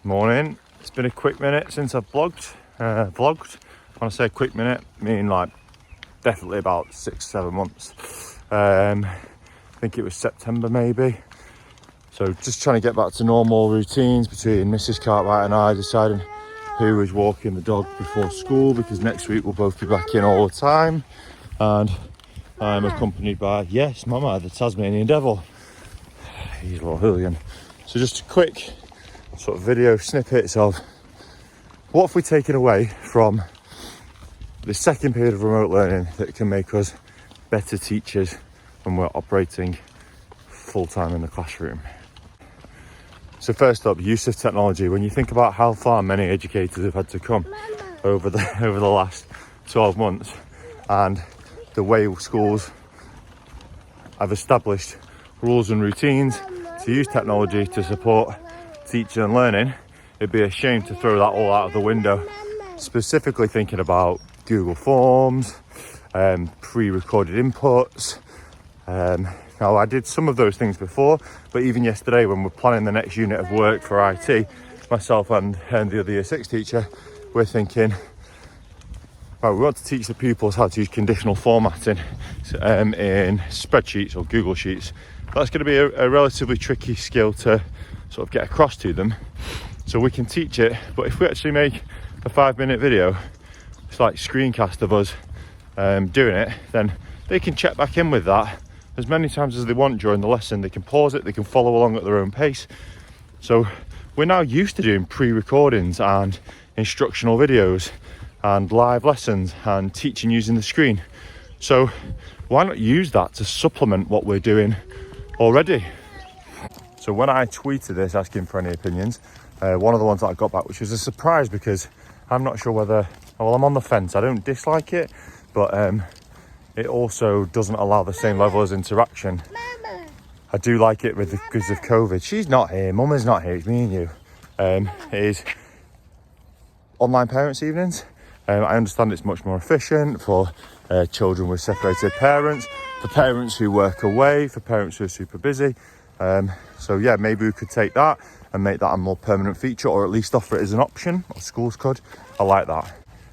Morning. It's been a quick minute since I've vlogged. When I say a quick minute, I mean like definitely about 6-7 months. I think it was September maybe. So just trying to get back to normal routines between Mrs. Cartwright and I, deciding who is walking the dog before school, because next week we'll both be back in all the time. And I'm accompanied by, yes, Mama, the Tasmanian Devil. He's a little hooligan. So just a quick sort of video snippets of what have we taken away from the second period of remote learning that can make us better teachers when we're operating full-time in the classroom. So first up, use of technology. When you think about how far many educators have had to come over the last 12 months, and the way schools have established rules and routines to use technology to support teaching and learning, it'd be a shame to throw that all out of the window. Specifically thinking about Google Forms, pre-recorded inputs. Now I did some of those things before, but even yesterday when we're planning the next unit of work for IT, myself and the other year 6 teacher, we're thinking, right, we want to teach the pupils how to use conditional formatting in spreadsheets or Google Sheets. That's going to be a relatively tricky skill to sort of get across to them, so we can teach it. But if we actually make a 5-minute video, it's like screencast of us doing it, then they can check back in with that as many times as they want during the lesson. They can pause it, they can follow along at their own pace. So we're now used to doing pre-recordings and instructional videos and live lessons and teaching using the screen. So why not use that to supplement what we're doing already? So when I tweeted this asking for any opinions, one of the ones that I got back, which was a surprise because I'm not sure whether, well, I'm on the fence. I don't dislike it, but it also doesn't allow the same level of interaction. Mama. I do like it because of COVID. She's not here, Mama's not here, it's me and you. It is online parents' evenings. I understand it's much more efficient for children with separated parents, for parents who work away, for parents who are super busy. So yeah, maybe we could take that and make that a more permanent feature, or at least offer it as an option, or schools could. I like that.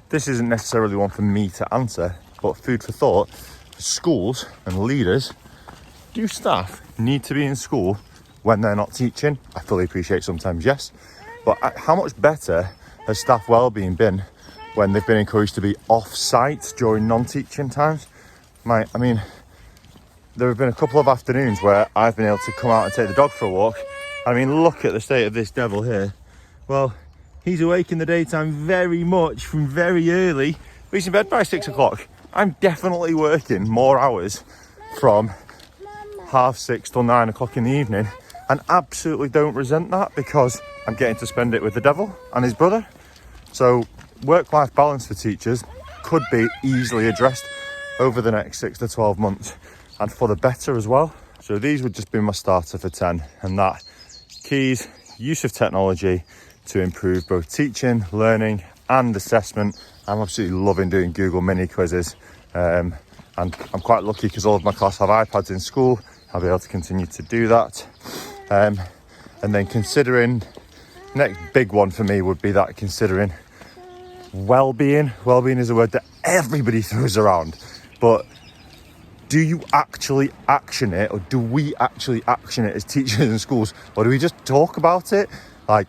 This isn't necessarily one for me to answer, but food for thought. Schools and leaders, do staff need to be in school when they're not teaching? I fully appreciate sometimes yes, but how much better has staff wellbeing been when they've been encouraged to be off-site during non-teaching times? I mean, there have been a couple of afternoons where I've been able to come out and take the dog for a walk. I mean, look at the state of this devil here. Well, he's awake in the daytime very much from very early, but he's in bed by 6 o'clock. I'm definitely working more hours from 6:30 till 9 o'clock in the evening, and absolutely don't resent that because I'm getting to spend it with the devil and his brother. So work-life balance for teachers could be easily addressed over the next 6 to 12 months, and for the better as well. So these would just be my starter for 10, and that keys, use of technology to improve both teaching, learning and assessment. I'm absolutely loving doing Google mini quizzes, and I'm quite lucky because all of my class have iPads in school. I'll be able to continue to do that. And then considering, next big one for me would be that considering well-being. Well-being is a word that everybody throws around, but do you actually action it, or do we actually action it as teachers in schools, or do we just talk about it? Like,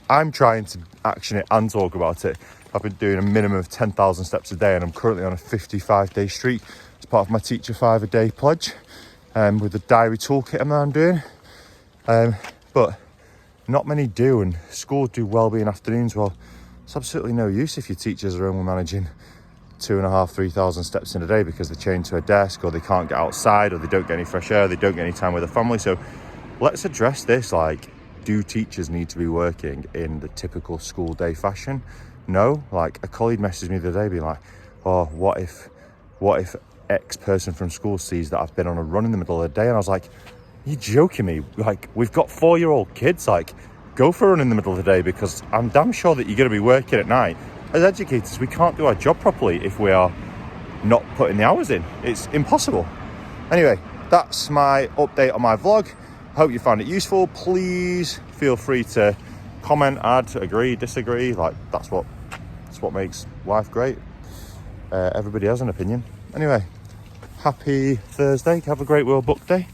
I'm trying to action it and talk about it. I've been doing a minimum of 10,000 steps a day, and I'm currently on a 55-day streak as part of my Teacher 5 a day pledge, with the diary toolkit that I'm doing. But not many do, and schools do wellbeing afternoons. Well, it's absolutely no use if your teachers are only managing 2,500-3,000 steps in a day because they're chained to a desk, or they can't get outside, or they don't get any fresh air, they don't get any time with their family. So let's address this. Like, do teachers need to be working in the typical school day fashion? No. Like, a colleague messaged me the other day being like, oh, what if X person from school sees that I've been on a run in the middle of the day? And I was like, you're joking me. Like, we've got 4-year-old kids. Like, go for a run in the middle of the day, because I'm damn sure that you're going to be working at night. As educators, we can't do our job properly if we are not putting the hours in. It's impossible. Anyway, that's my update on my vlog. Hope you found it useful. Please feel free to comment, add, agree, disagree. Like that's what makes life great. Everybody has an opinion. Anyway, happy Thursday. Have a great World Book Day.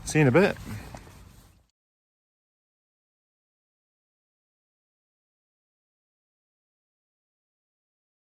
See you in a bit.